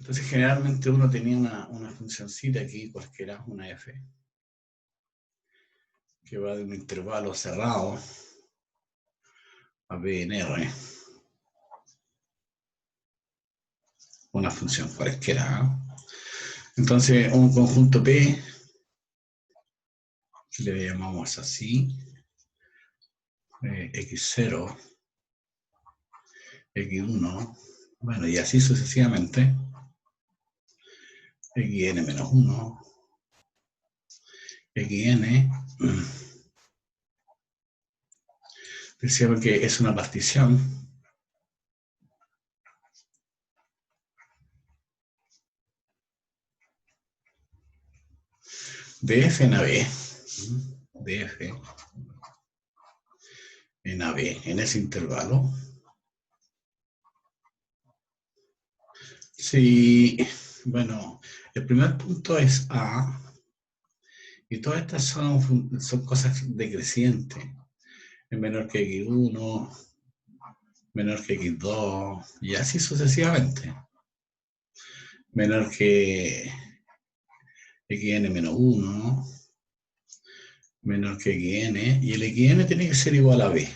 Entonces, generalmente uno tenía una funcioncita aquí, cualquiera, una f, que va de un intervalo cerrado a b en r, una función cualquiera, ¿eh? Entonces, un conjunto P, que le llamamos así, x0, x1, bueno, y así sucesivamente, xn-1, xn, decíamos que es una partición de f en AB, de f en AB, en ese intervalo. Sí, bueno, el primer punto es A, y todas estas son cosas decrecientes, es menor que x1, menor que x2, y así sucesivamente. Menor que xn-1, menor que xn, y el xn tiene que ser igual a b,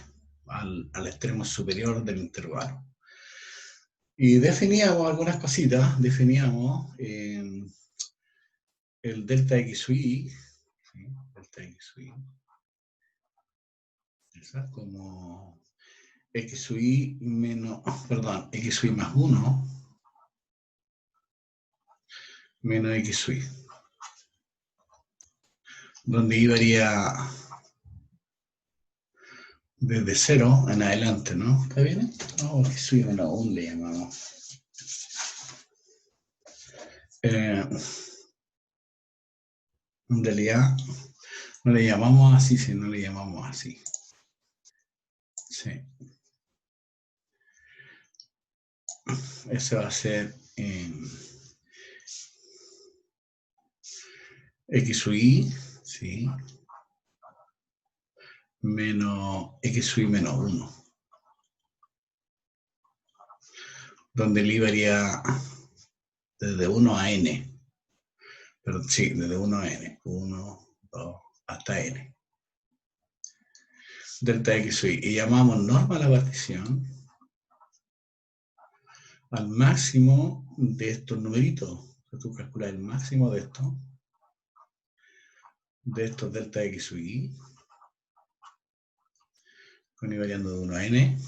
al extremo superior del intervalo. Y definíamos algunas cositas, definíamos el delta xy, ¿sí? Delta xy, ¿esa? Como xy menos, perdón, xy más 1 menos xy, donde y varía desde 0 en adelante, ¿no? ¿Está bien? No, xy menos 1 le llamamos. En realidad no le llamamos así, sino le llamamos así. Sí. Ese va a ser xy, ¿sí? Menos xy menos 1. Donde el i varía desde 1 a n. Pero sí, desde 1 a n. 1, 2, hasta n. Delta xy. Y llamamos norma a la partición al máximo de estos numeritos. Tú calculas el máximo de estos delta xy, con i variando de 1 a n.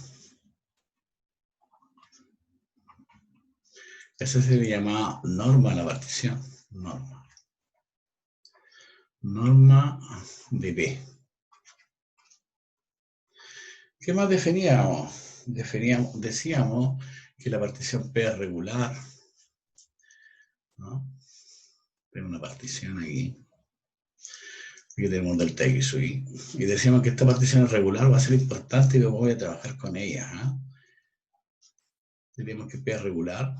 Ese se le llama norma a la partición. Norma de P. ¿Qué más definíamos? Decíamos que la partición P es regular, ¿no? Tengo una partición aquí. Aquí tenemos delta xy. Y decíamos que esta partición regular va a ser importante y voy a trabajar con ella, ¿eh? Diríamos que P es regular.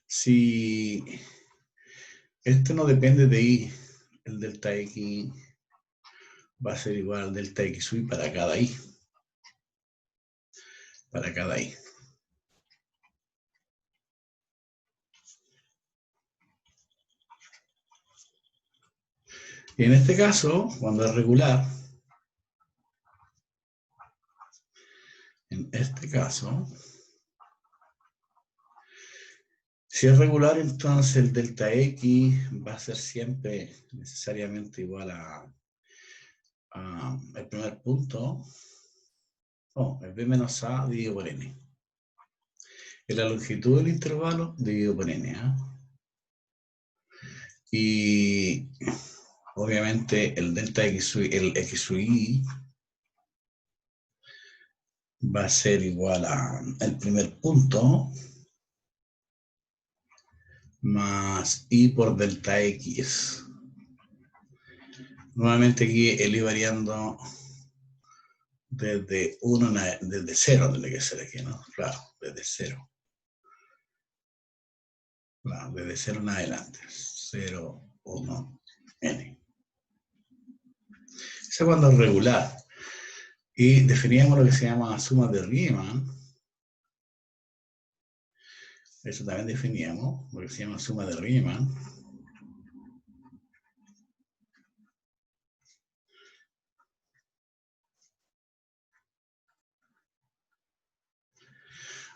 Si esto no depende de i, el delta x va a ser igual al delta xy para cada i. Para cada i. Y en este caso, cuando es regular, en este caso, si es regular, entonces el delta x va a ser siempre necesariamente igual a el primer punto, es b menos a dividido por n. Es la longitud del intervalo dividido por n. Y obviamente el delta xy, el xy va a ser igual al primer punto más i por delta x. Nuevamente aquí el i variando desde 1, desde 0 tiene que ser aquí, ¿no? Claro, desde 0. Claro, desde 0 en adelante. 0, 1, n. Eso cuando es regular. Y definíamos lo que se llama suma de Riemann. Eso también definíamos, lo que se llama suma de Riemann.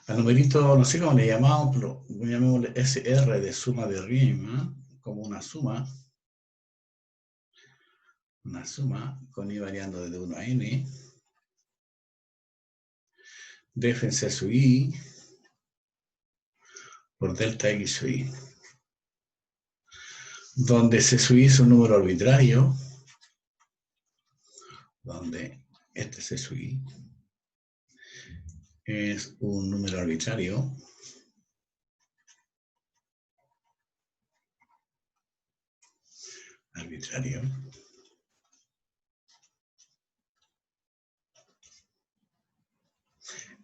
Al numerito, no sé cómo le llamamos, pero llamémosle SR de suma de Riemann, como una suma con i variando desde 1 a n, df en c sub i por delta x sub i, donde c sub i es un número arbitrario, donde este c sub i es un número arbitrario,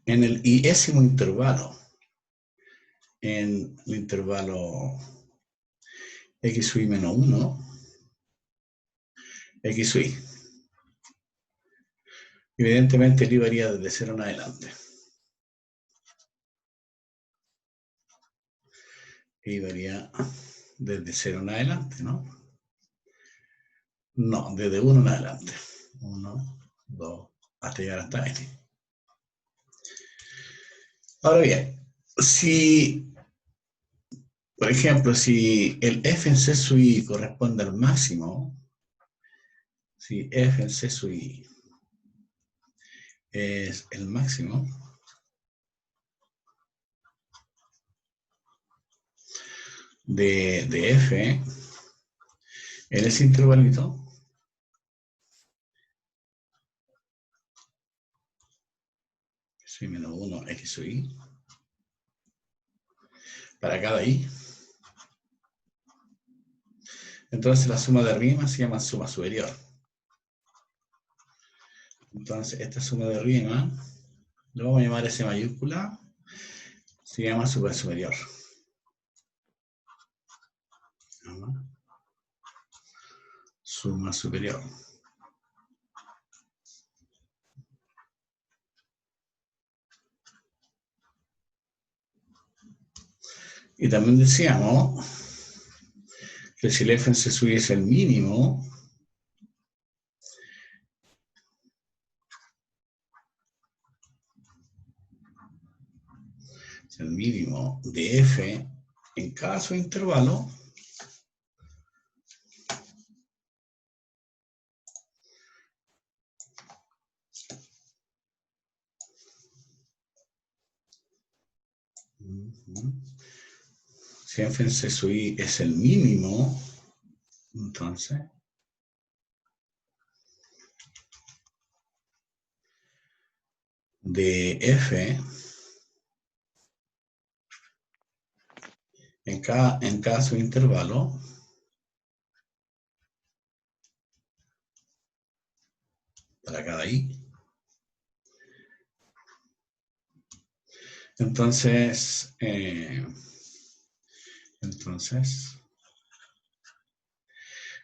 en el iésimo intervalo, en el intervalo x sub i menos 1, x sub i. Evidentemente el i varía desde 0 en adelante. I varía desde 0 en adelante, ¿no? No, desde 1 en adelante. 1, 2, hasta llegar hasta n. Ahora bien, si, por ejemplo, si el f en c sub i corresponde al máximo, si f en c sub i es el máximo, de f en ese intervalito, soy menos 1 x sub i, para cada i, entonces la suma de Riemann se llama suma superior. Entonces esta suma de Riemann, lo vamos a llamar S mayúscula, se llama suma superior. Suma superior. Y también decíamos que si el f en c sub i es el mínimo, de f en cada subintervalo, si f en c sub i es el mínimo, entonces de f en cada subintervalo, para cada i, entonces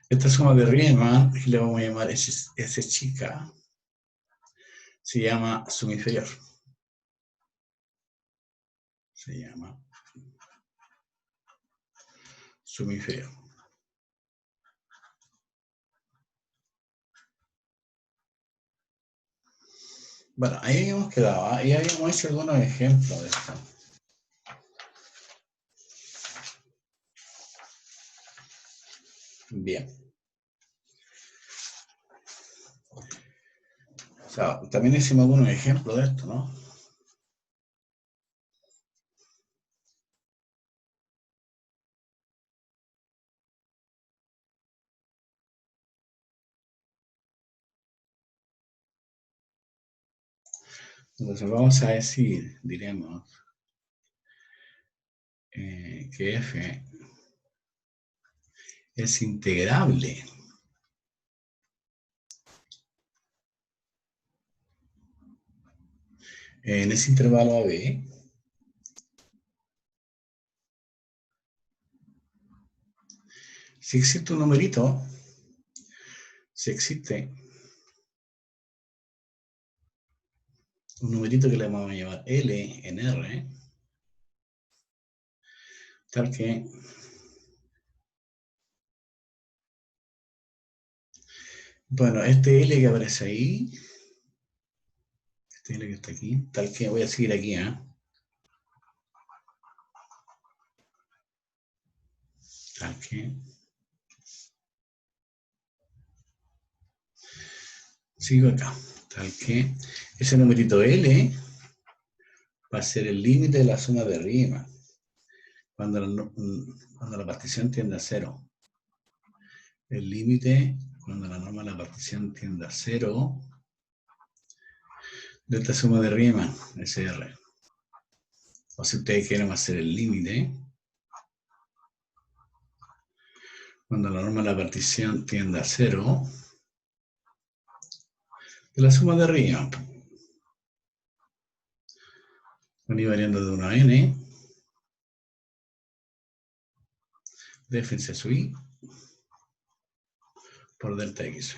esta suma de Riemann, que le vamos a llamar S chica, se llama suma inferior. Se llama suma inferior. Bueno, ahí habíamos quedado, ahí habíamos hecho algunos ejemplos de esto. Bien. O sea, también hicimos algunos ejemplos de esto, ¿no? Entonces vamos a decir, diremos, que f es integrable en ese intervalo AB si existe un numerito, si existe un numerito que le vamos a llamar L en R, tal que bueno, este L que aparece ahí, este L que está aquí, tal que voy a seguir aquí, tal que sigo acá, tal que ese numerito L va a ser el límite de la suma de rima cuando la partición tiende a cero. El límite cuando la norma de la partición tiende a cero de esta suma de Riemann, SR. O si ustedes quieren hacer el límite, cuando la norma de la partición tiende a cero, de la suma de Riemann. Van a ir variando de 1 a n, de f en c sub i por delta x.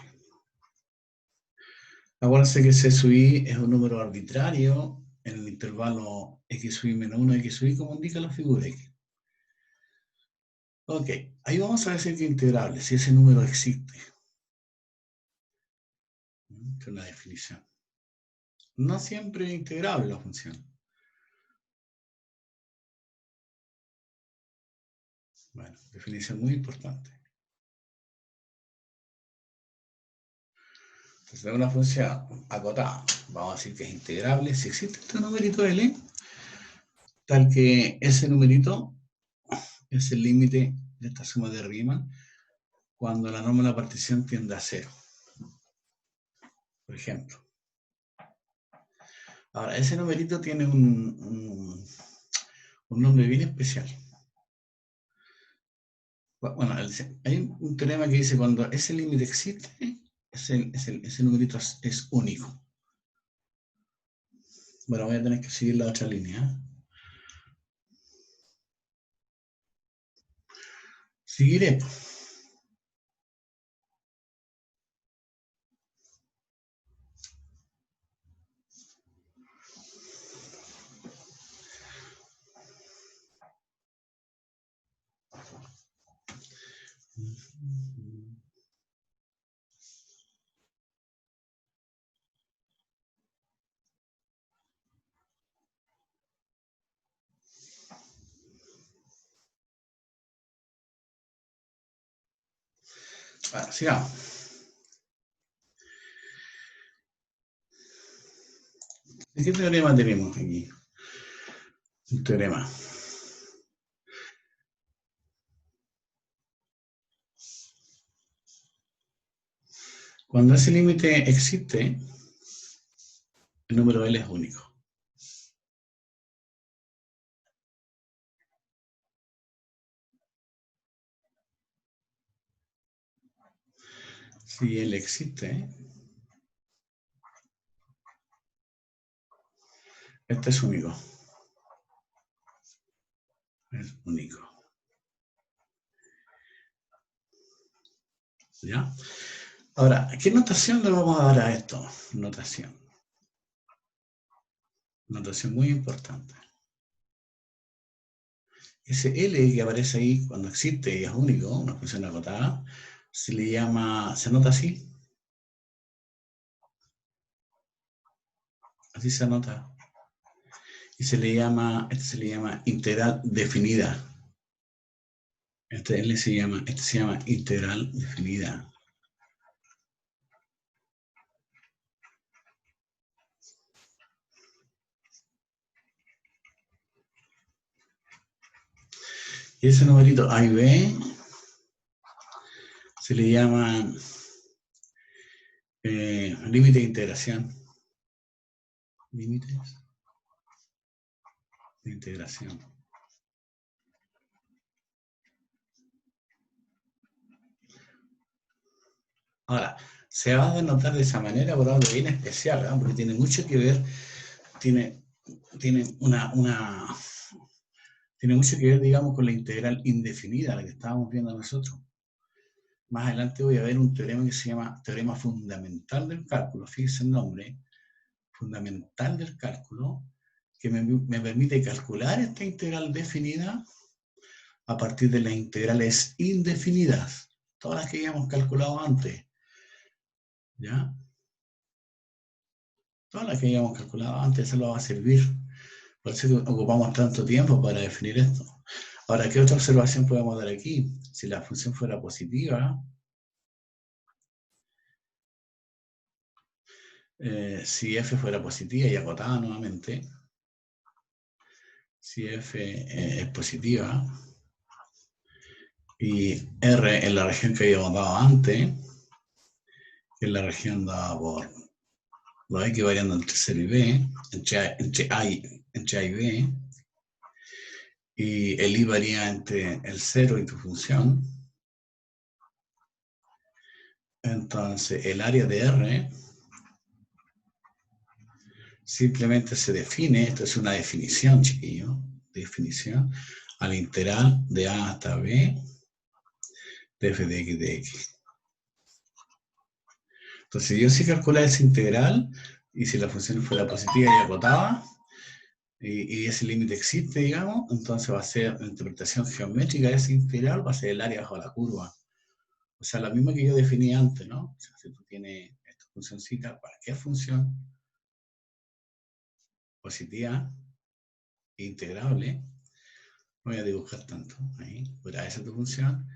Acuérdense que c sub i es un número arbitrario en el intervalo x sub i menos 1, x sub i, como indica la figura x. Ok, ahí vamos a decir que integrable, si ese número existe. Esta es la definición. No siempre es integrable la función. Bueno, definición muy importante. Entonces, de una función acotada, vamos a decir que es integrable si existe este numerito L, tal que ese numerito es el límite de esta suma de Riemann cuando la norma de la partición tiende a cero. Por ejemplo. Ahora, ese numerito tiene un nombre bien especial. Bueno, hay un teorema que dice cuando ese límite existe, ese numerito es único. Bueno, voy a tener que seguir la otra línea. Seguiré. Bueno, sigamos. ¿Qué teorema tenemos aquí? Un teorema. Cuando ese límite existe, el número L es único. Si L existe, este es único. Es único. ¿Ya? Ahora, ¿qué notación le vamos a dar a esto? Notación. Notación muy importante. Ese L que aparece ahí cuando existe y es único, una función acotada, se le llama, se anota así. Así se anota. Y se le llama integral definida. Este se llama integral definida. Y ese numerito A y B se le llama límite de integración. Límites de integración. Ahora, se va a denotar de esa manera por algo bien especial, ¿eh? Porque tiene mucho que ver, tiene mucho que ver, digamos, con la integral indefinida, la que estábamos viendo nosotros. Más adelante voy a ver un teorema que se llama teorema fundamental del cálculo, fíjense el nombre, fundamental del cálculo que me permite calcular esta integral definida a partir de las integrales indefinidas, todas las que habíamos calculado antes, ¿ya? Todas las que habíamos calculado antes, eso lo va a servir. Por eso ocupamos tanto tiempo para definir esto. Ahora, ¿qué otra observación podemos dar aquí? Si la función fuera positiva, si f fuera positiva y acotada nuevamente, si f es positiva y r en la región que habíamos dado antes, que es la región dada por los x variando entre 0 y b, entre a y b, y el i varía entre el 0 y tu función, entonces el área de R simplemente se define, esto es una definición, chiquillo, definición, al integral de a hasta b de f de x de x. Entonces yo sí calcular esa integral, y si la función fuera positiva y acotada, y ese límite existe, digamos, entonces va a ser la interpretación geométrica de esa integral, va a ser el área bajo la curva. O sea, la misma que yo definí antes, ¿no? O sea, si tú tienes esta funcióncita, cualquier función positiva, integrable, no voy a dibujar tanto, ahí, esa es tu función,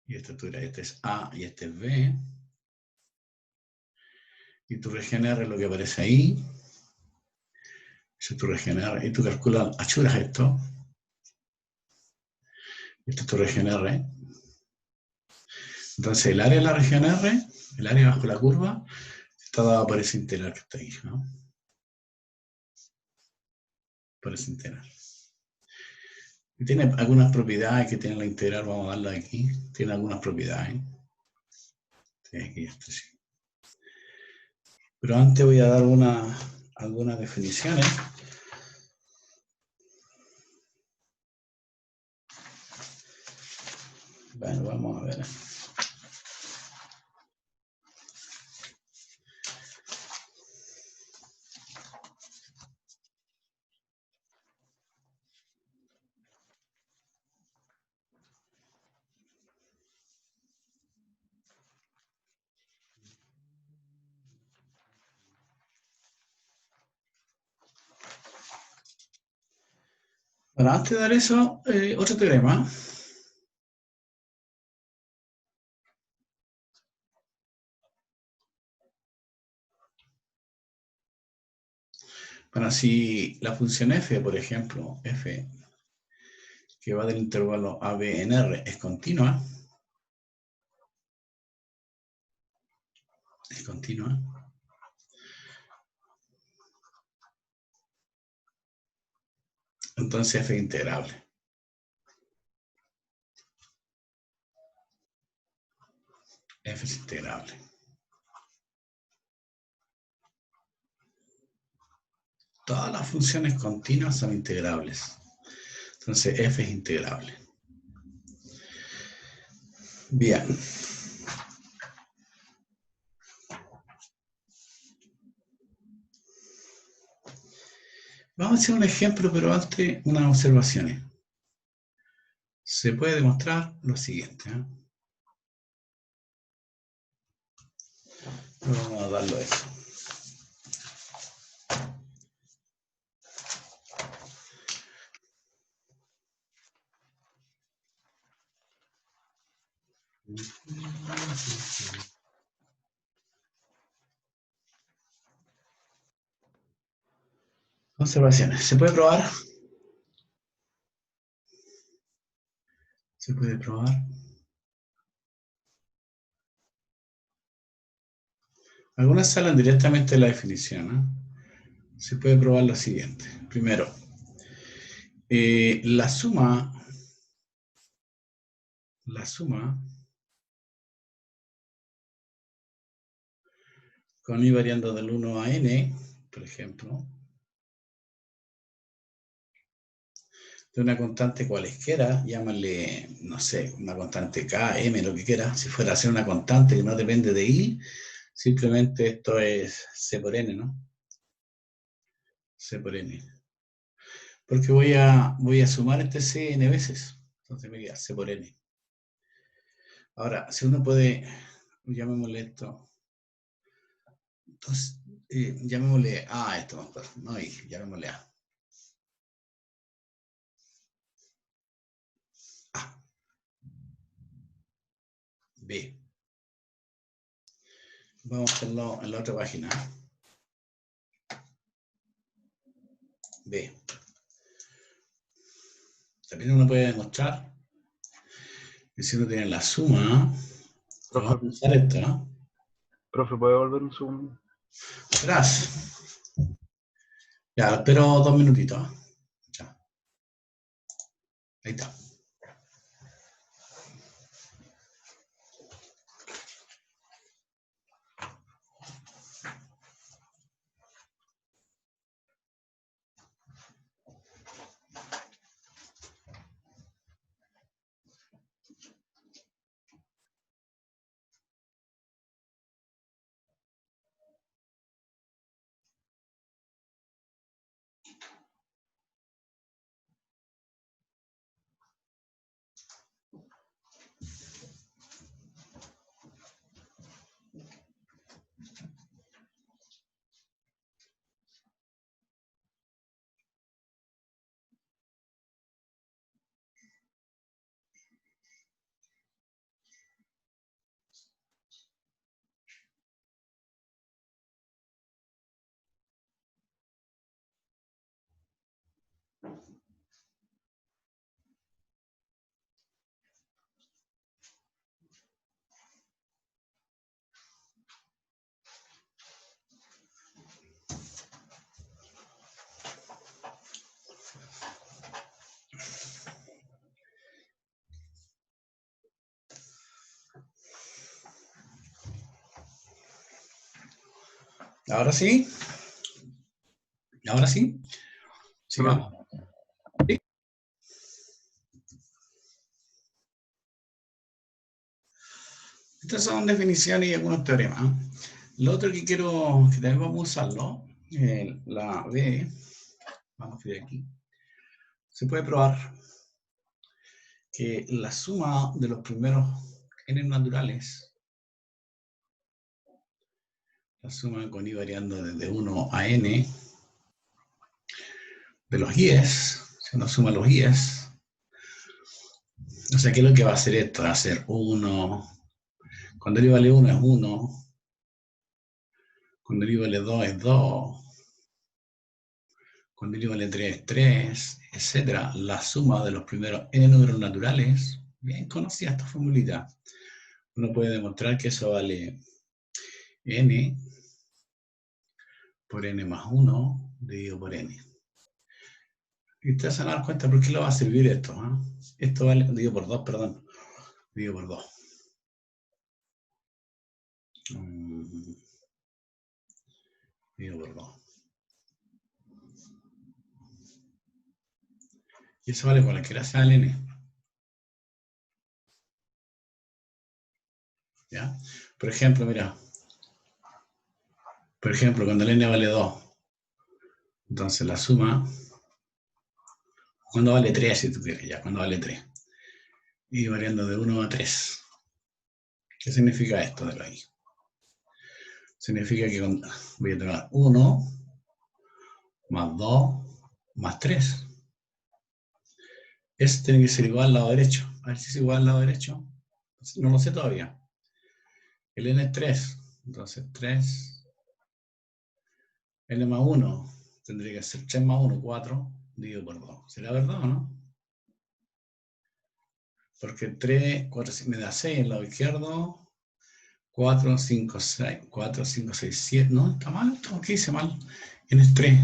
y esta es A y este es B, y tu región R es lo que aparece ahí, esa es tu región R, y tú calculas, achuras esto, esta es tu región R, entonces el área de la región R, el área bajo la curva, está dada por ese integral que está ahí, ¿no? Por ese integral. Y tiene algunas propiedades que tiene la integral, vamos a darla aquí, tiene algunas propiedades. Sí, aquí está, sí. Pero antes voy a dar algunas definiciones. Bueno, vamos a ver. Bueno, antes de dar eso, otro teorema. Bueno, si la función f, por ejemplo, f, que va del intervalo a b en R, es continua, entonces f es integrable. F es integrable. Todas las funciones continuas son integrables. Entonces f es integrable. Bien. Vamos a hacer un ejemplo, pero antes unas observaciones. Se puede demostrar lo siguiente. Vamos a darlo eso. Observaciones. ¿Se puede probar? Se puede probar. Algunas salen directamente de la definición, ¿no? Se puede probar lo siguiente. Primero, la suma con i variando del 1 a n, por ejemplo, de una constante cualesquiera, llámale, no sé, una constante k, m, lo que quiera. Si fuera a ser una constante que no depende de i, simplemente esto es c por n, ¿no? C por N. Porque voy a sumar este C N veces. Entonces me queda C por N. Ahora, si uno puede, llamémosle esto. Entonces, llamémosle A esto, mejor. No I, llamémosle A. A. B. Vamos a hacerlo en la otra página. B. También uno puede demostrar que si uno tiene la suma, vamos a usar esto, ¿no? Profe, ¿puede volver un segundo? Atrás. Ya, espero 2 minutitos. Ya. Ahí está. Ahora sí. Ahora sí. Sigamos. ¿Sí? Estas son definiciones y algunos teoremas. Lo otro que quiero que también vamos a usarlo, la B, vamos a ir aquí, se puede probar que la suma de los primeros n naturales, la suma con i variando desde 1 a n, de los i's, si uno suma los i's, o sea, ¿qué es lo que va a hacer esto? Va a ser 1, cuando i vale 1 es 1, cuando i vale 2 es 2, cuando i vale 3 es 3, etc. La suma de los primeros n números naturales, bien conocida esta formulita, uno puede demostrar que eso vale n por n más 1 dividido por n. Y ustedes se van a dar cuenta por qué lo va a servir esto. Esto vale, dividido por 2, perdón, dividido por 2. Dividido por 2. Y eso vale cualquiera sea el n. ¿Ya? Por ejemplo, mira. Por ejemplo, cuando el n vale 2, entonces la suma, cuando vale 3, si tú quieres, ya, cuando vale 3. Y variando de 1 a 3. ¿Qué significa esto de ahí? Significa que voy a tomar 1 más 2 más 3. Eso tiene que ser igual al lado derecho. A ver si es igual al lado derecho. No lo sé todavía. El n es 3. Entonces 3. N más 1 tendría que ser 3 más 1, 4, dividido por 2. ¿Será verdad o no? Porque 3, 4, me da 6 en el lado izquierdo. 4, 5, 6. 4, 5, 6, 7. No, está mal esto. ¿Qué hice mal? N es 3.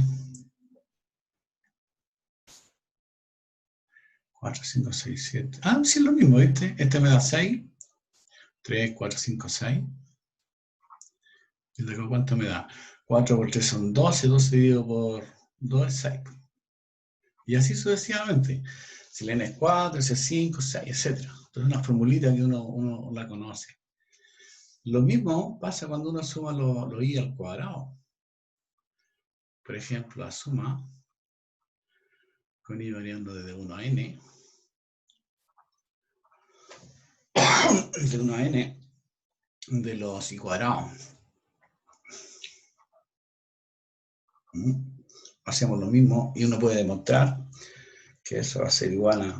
4, 5, 6, 7. Ah, sí es lo mismo, ¿viste? Este me da 6. 3, 4, 5, 6. ¿Y de acá cuánto me da? 4 por 3 son 12. 12 dividido por 2 es 6. Y así sucesivamente. Si el n es 4, si es 5, 6, etc. Entonces es una formulita que uno la conoce. Lo mismo pasa cuando uno suma los i al cuadrado. por ejemplo, la suma con i variando desde 1 a n, de 1 a n, de los i cuadrados. Hacemos lo mismo y uno puede demostrar que eso va a ser igual a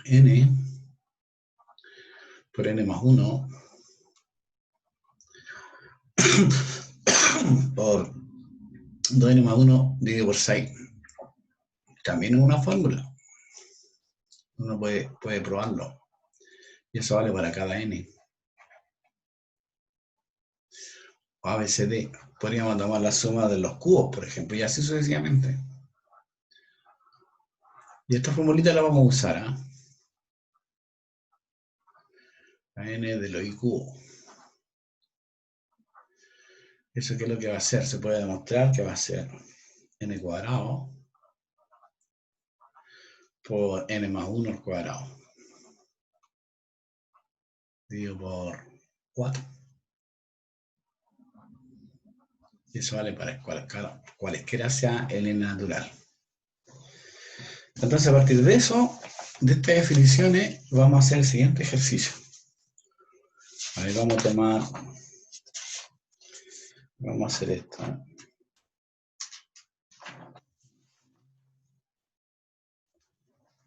n por n más 1 por 2n más 1 dividido por 6. También es una fórmula. Uno puede probarlo. Y eso vale para cada n. O ABCD. Podríamos tomar la suma de los cubos, por ejemplo, y así sucesivamente. Y esta formulita la vamos a usar, ¿eh? La n de los i cubos. ¿Eso qué es lo que va a hacer? Se puede demostrar que va a ser n cuadrado por n más 1 al cuadrado. Dividido por 4. Y eso vale para cualesquiera sea el n natural. Entonces, a partir de eso, de estas definiciones, vamos a hacer el siguiente ejercicio. A ver, vamos a hacer esto.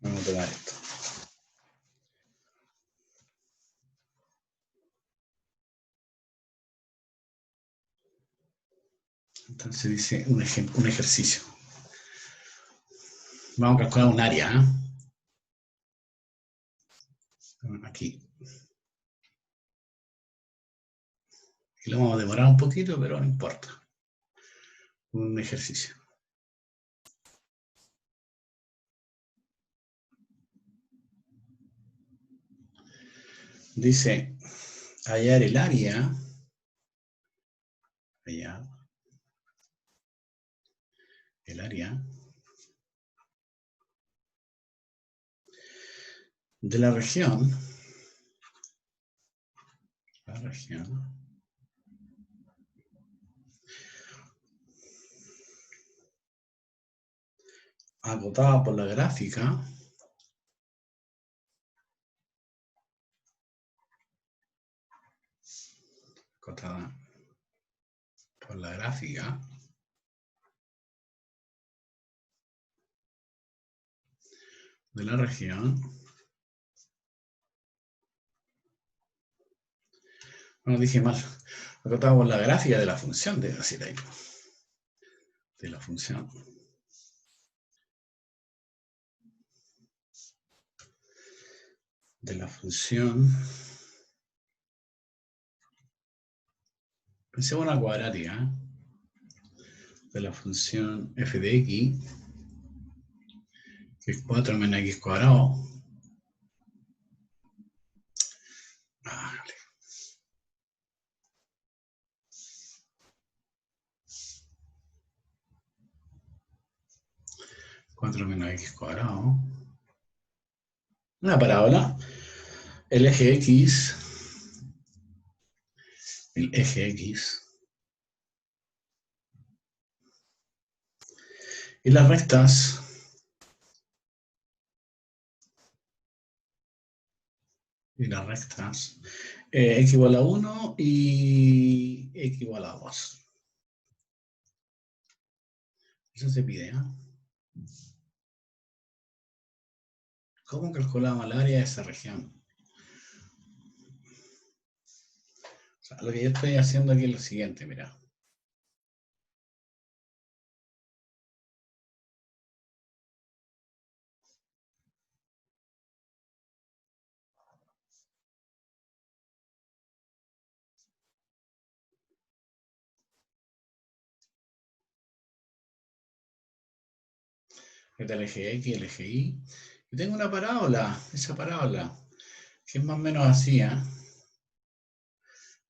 Vamos a tomar esto. Entonces dice un ejercicio. Vamos a calcular un área, ¿eh? Aquí. Y lo vamos a demorar un poquito, pero no importa. Un ejercicio. Dice, hallar el área. Hallar el área de la región. La región acotada por la gráfica acotada por la gráfica de la región. Bueno, dije mal. Acotada por la gráfica de la función, debe decir ahí. De la función. De la función. Pensemos en una cuadrática, ¿eh? De la función f de x, que es 4 menos x cuadrado. Vale. 4 menos x cuadrado. Una parábola. El eje x. El eje x. Y las rectas. Y las rectas. X igual a 1 y x igual a 2. Eso se pide, ¿eh? ¿Cómo calculamos el área de esa región? O sea, lo que yo estoy haciendo aquí es lo siguiente, mira. Este es el eje X, el eje Y. Y tengo una parábola, esa parábola, que es más o menos así, ¿eh?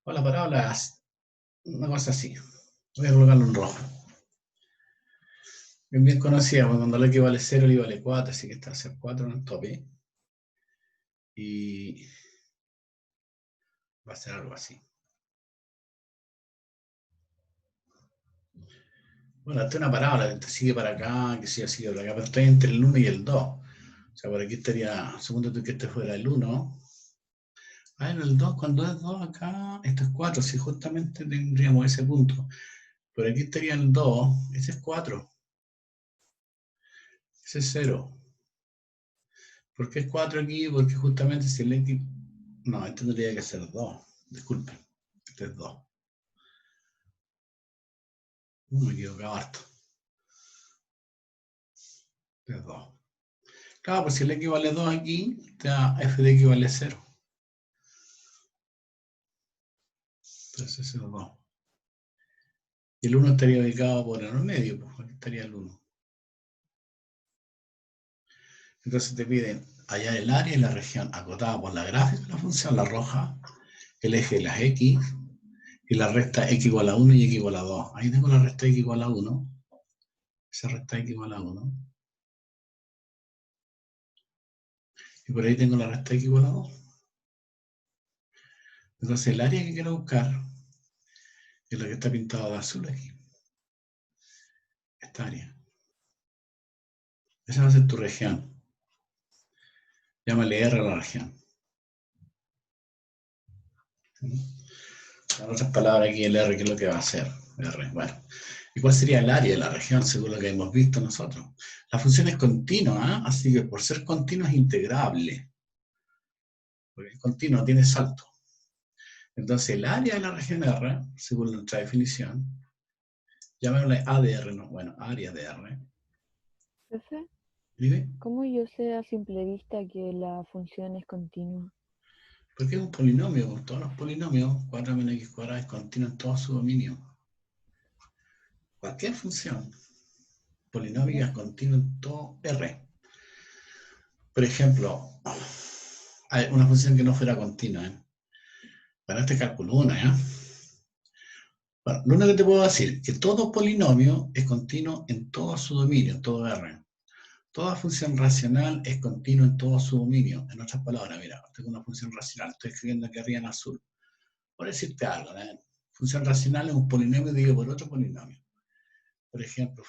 O la parábola es una cosa así. Voy a colocarlo en rojo. Bien conocida, porque cuando el X vale 0, el Y vale 4, así que está a ser 4 en el tope. Y va a ser algo así. Bueno, esta es una parábola, te sigue para acá, que sigue para acá, pero está entre el 1 y el 2. O sea, por aquí estaría, segundo tú que este fuera el 1. Ah, en el 2, cuando es 2 acá, esto es 4, si justamente tendríamos ese punto. Por aquí estaría el 2, ese es 4, ese es 0. ¿Por qué es 4 aquí? Porque justamente si el X... No, este tendría que ser 2, disculpen, este es 2. Me he equivocado harto. Este es 2. Claro, pues si el X vale 2 aquí, f de X vale 0. Entonces ese es 2. Y el 1 estaría ubicado por el medio, pues aquí estaría el 1. Entonces te piden hallar el área y la región acotada por la gráfica de la función, la roja, el eje de las X, y la recta X igual a 1 y X igual a 2. Ahí tengo la recta X igual a 1. Esa recta X igual a 1. Y por ahí tengo la recta X igual a 2. Entonces el área que quiero buscar es la que está pintada de azul aquí. Esta área. Esa va a ser tu región. Llámale R a la región. En otras palabras, aquí el R, ¿qué es lo que va a hacer? R, bueno. ¿Y cuál sería el área de la región, según lo que hemos visto nosotros? La función es continua, ¿eh? Así que por ser continua es integrable. Porque es continua, tiene salto. Entonces el área de la región R, según nuestra definición, llamémosle A de R, no, bueno, área de R. Profe, ¿Dime? ¿cómo yo sé a simple vista que la función es continua? Porque es un polinomio, todos los polinomios, 4 menos x cuadrado es continuo en todo su dominio. Cualquier función polinómica es continua en todo R. Por ejemplo, hay una función que no fuera continua, ¿eh? Para este cálculo 1, ¿eh? Bueno, lo único que te puedo decir es que todo polinomio es continuo en todo su dominio, en todo R. Toda función racional es continua en todo su dominio. En otras palabras, mira, tengo una función racional, estoy escribiendo aquí arriba en azul. Por decirte algo, ¿eh? Función racional es un polinomio dividido por otro polinomio. Por ejemplo,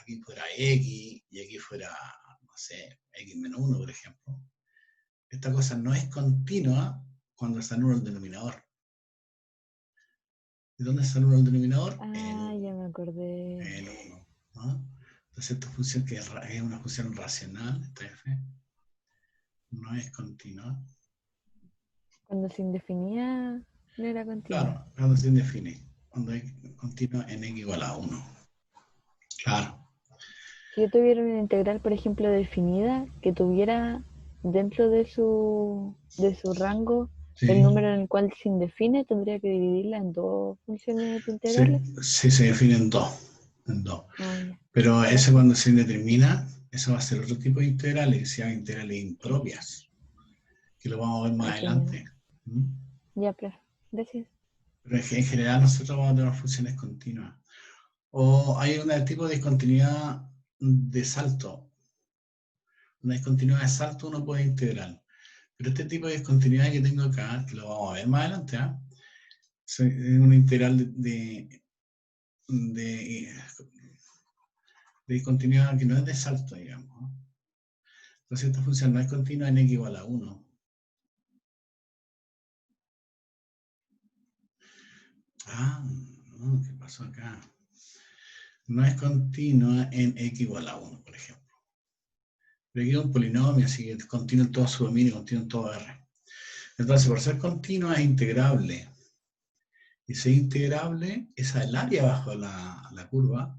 aquí fuera x y aquí fuera, no sé, x menos 1, por ejemplo. Esta cosa no es continua cuando se anula el denominador. ¿De dónde se anula el denominador? Ah, ya me acordé. En 1. ¿No? Entonces esta función que es una función racional, esta f, no es continua. Cuando se indefinida no era continua. Claro, cuando se define, cuando es continua en x igual a 1. Claro. Si yo tuviera una integral, por ejemplo, definida, que tuviera dentro de su rango el Sí, número en el cual se indefine, tendría que dividirla en dos funciones de integrales. sí se define en dos. En dos. Ah, ya. Pero eso Gracias. cuando se indetermina, eso va a ser otro tipo de integrales, que se llaman integrales impropias, que lo vamos a ver más Entiendo. adelante. ¿Mm? Ya, profe. Gracias. Pero en general nosotros vamos a tener funciones continuas. O hay un tipo de discontinuidad de salto. Una discontinuidad de salto uno puede integrar. Pero este tipo de discontinuidad que tengo acá, que lo vamos a ver más adelante, ¿eh? Es una integral de discontinuidad que no es de salto, digamos. Entonces esta función no es continua en x igual a 1. Ah, no, ¿qué pasó acá? No es continua en x igual a 1, por ejemplo. Pero aquí es un polinomio, así que es continuo en todo su dominio, continuo en todo R. Entonces, por ser continua es integrable. Y si es integrable, esa es el área bajo la curva,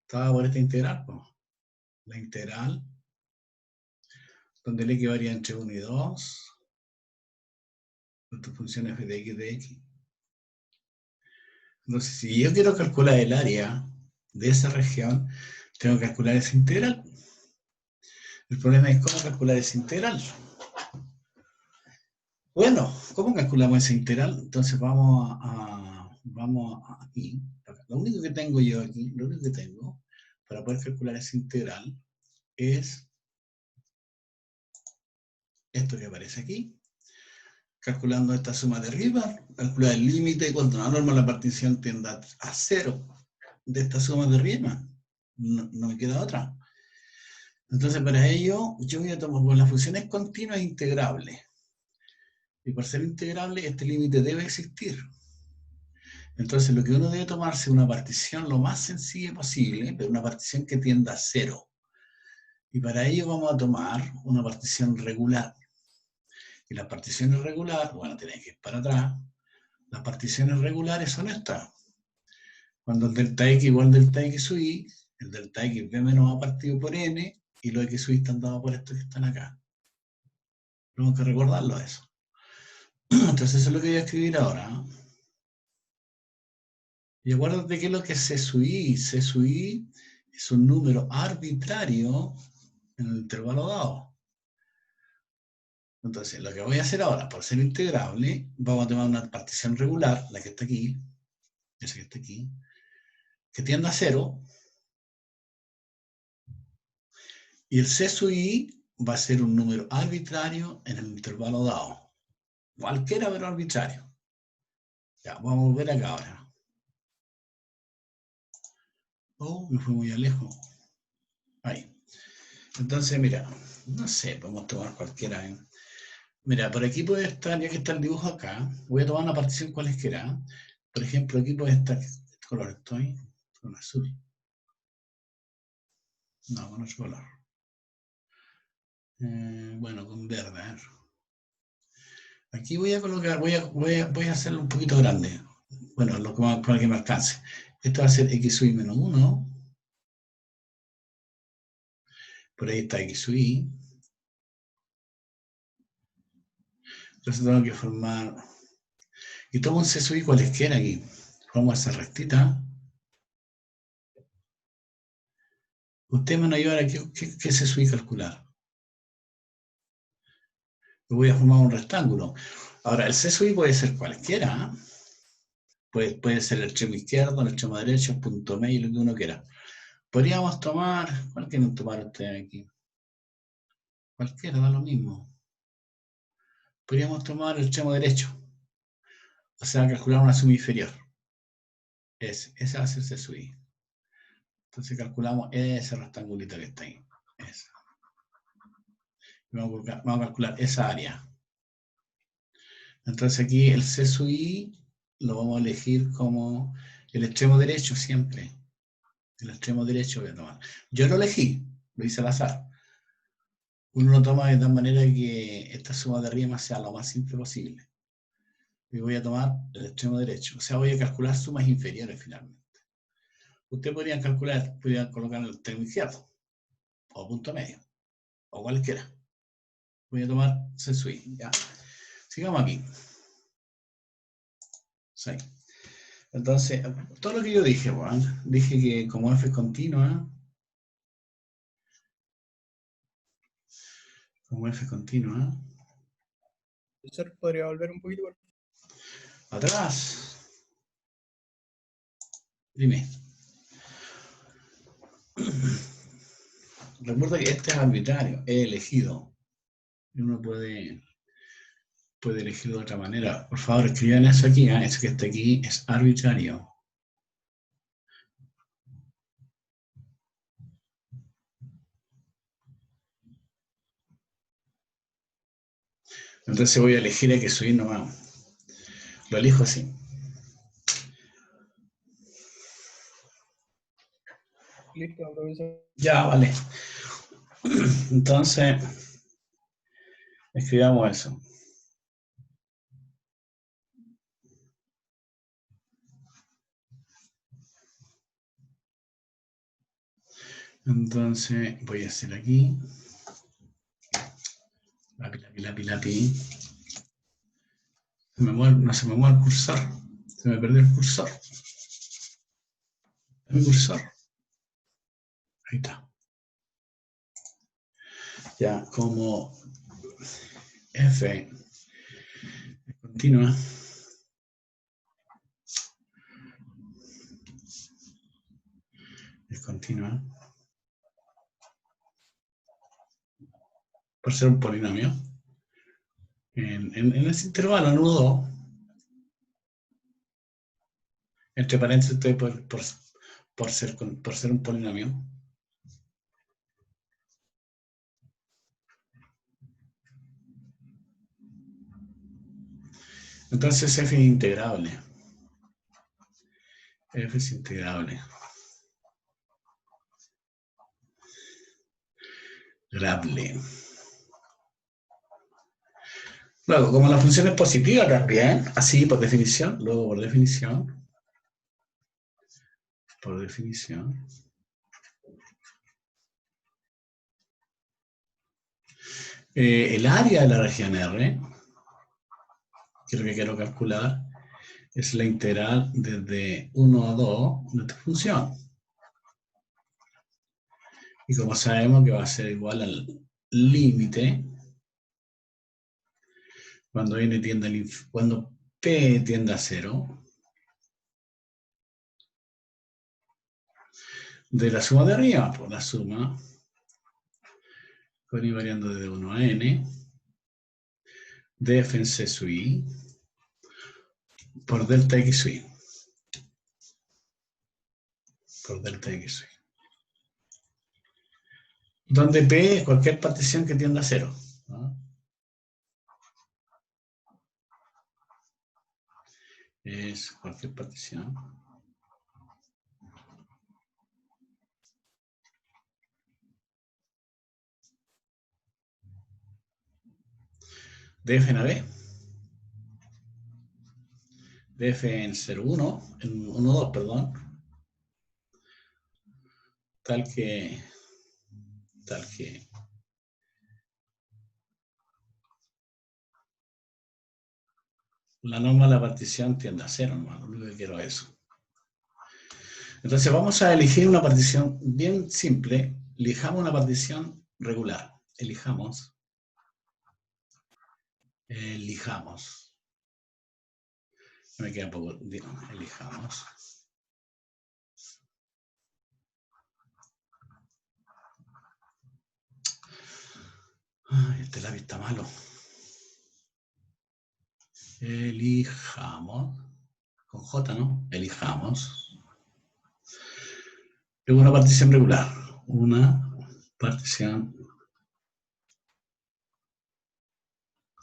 estaba por esta integral, pues. La integral, donde el x varía entre 1 y 2, tu función f de x. Entonces, si yo quiero calcular el área de esa región, tengo que calcular esa integral. El problema es cómo calcular esa integral. Bueno, ¿cómo calculamos esa integral? Entonces vamos aquí. Lo único que tengo yo aquí, lo único que tengo para poder calcular esa integral es esto que aparece aquí. Calculando esta suma de arriba, calcular el límite cuando la norma de la partición tienda a 0. de esta suma de Riemann. No me queda otra. Entonces, para ello, yo voy a tomar, con las funciones continuas integrables. Y por ser integrable, este límite debe existir. Entonces, lo que uno debe tomarse es una partición lo más sencilla posible, pero una partición que tienda a 0. Y para ello vamos a tomar una partición regular. Y las particiones regulares, bueno, tienen que ir para atrás. Las particiones regulares son estas. Cuando el delta x igual al delta x sub y, el delta x b menos a partido por n, y los x sub y están dados por estos que están acá. Tenemos que recordarlo eso. Entonces eso es lo que voy a escribir ahora. Y acuérdate que lo que es C sub i. C sub i es un número arbitrario en el intervalo dado. Entonces, lo que voy a hacer ahora, por ser integrable, vamos a tomar una partición regular, la que está aquí, esa que está aquí, que tienda a 0, y el C sub i va a ser un número arbitrario en el intervalo dado. Cualquiera, pero arbitrario. Ya, vamos a volver acá ahora. Oh, me fui muy lejos. Ahí. Entonces, mira, no sé, podemos tomar cualquiera. Mira, por aquí puede estar, ya que está el dibujo acá, voy a tomar una partición cualesquiera. Por ejemplo, aquí puede estar, ¿qué color estoy? Con azul. No, con otro color. Bueno, con verde. A ver. Aquí voy a colocar, voy a hacerlo un poquito grande. Bueno, para que me alcance. Esto va a ser x sub i menos 1. Por ahí está x sub i. Entonces tengo que formar... Y tomo un c sub i cualesquiera aquí. Formo esa rectita. Usted me van a ayudar aquí, ¿qué c sub i calcular? Voy a formar un rectángulo. Ahora, el c sub i puede ser cualquiera. Puede ser el extremo izquierdo, el extremo derecho, el punto medio, lo que uno quiera. Podríamos tomar... ¿Cuál quieren tomar ustedes aquí? Cualquiera, da lo mismo. Podríamos tomar el extremo derecho. O sea, calcular una suma inferior. Ese va a ser C sub i. Entonces calculamos ese rectangulito que está ahí. Ese. Vamos a calcular esa área. Entonces aquí el C sub i lo vamos a elegir como el extremo derecho siempre. El extremo derecho voy a tomar. Yo lo elegí, lo hice al azar. Uno lo toma de tal manera que esta suma de Riemann sea lo más simple posible. Y voy a tomar el extremo derecho. O sea, voy a calcular sumas inferiores finalmente. Ustedes podrían colocar el extremo izquierdo, o punto medio, o cualquiera. Voy a tomar C sub i, ya. Sigamos aquí. 6. Entonces, todo lo que yo dije, bueno, dije que como f es continua, Profesor, ¿podría volver un poquito? atrás. Dime. Recuerda que este es arbitrario, es elegido. Y uno puede elegir de otra manera. Por favor, escriban eso aquí, eso que está aquí es arbitrario. Entonces voy a elegir a que subir nomás. Lo elijo así. Listo, profesor. Ya, vale. Entonces, escribamos eso. Entonces, voy a hacer aquí. Lápiz. No se me mueve el cursor. Se me perdió el cursor. El cursor. Ahí está. Ya, como f es continua, por ser un polinomio, en ese intervalo nudo, entre paréntesis estoy por ser un polinomio. Entonces f es integrable. F es integrable. Grable. Luego, como la función es positiva también, así por definición, luego por definición, el área de la región R, que es lo que quiero calcular, es la integral desde 1 a 2 de esta función. Y como sabemos que va a ser igual al límite cuando cuando P tiende a 0 de la suma de arriba, por la suma con I variando desde 1 a n de f en c sub i por delta x sub i. Por delta x sub i. Donde P es cualquier partición que tienda a 0. ¿No? Es cualquier partición. De f en a b. De f en 0,1, en 1,2, perdón. Tal que la norma de la partición tiende a 0, hermano. Lo único que quiero es eso. Entonces vamos a elegir una partición bien simple. Elijamos una partición regular. Elijamos. Me queda poco. Elijamos. Ay, este lápiz está malo. Elijamos. Con J, ¿no? Elijamos. Es una partición regular. Una partición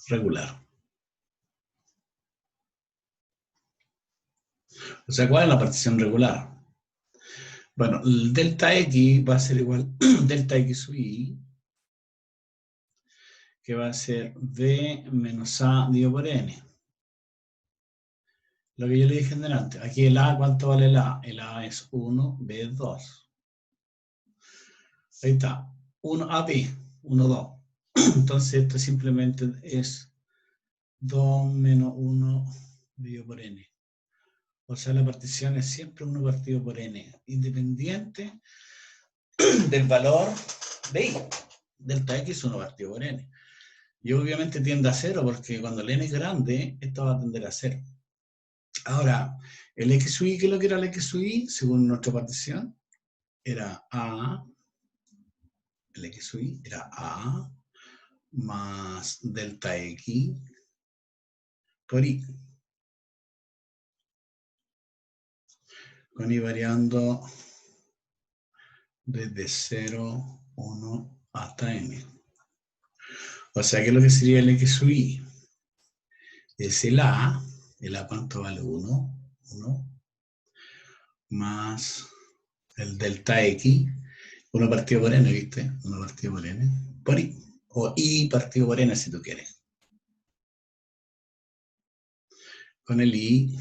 regular. O sea, ¿cuál es la partición regular? Bueno, el delta x va a ser igual delta x sub i, que va a ser b menos a dividido por n. Lo que yo le dije delante. Aquí el a, ¿cuánto vale el a? El a es 1, b es 2. Ahí está. 1 a b, 1, 2. Entonces esto simplemente es 2 menos 1 dividido por n. O sea, la partición es siempre 1 partido por n, independiente del valor de i. Delta x es 1 partido por n. Y obviamente tiende a 0 porque cuando el n es grande, esto va a tender a 0. Ahora, el x sub i, ¿qué es lo que era el x sub i? Según nuestra partición, era a, el x sub i era a más delta x por i. Con i variando desde 0, 1 hasta n. O sea que lo que sería el x sub i es el a ¿cuánto vale? 1, 1, más el delta x, 1 partido por n, ¿viste? 1 partido por n, por i, o i partido por n si tú quieres. Con el i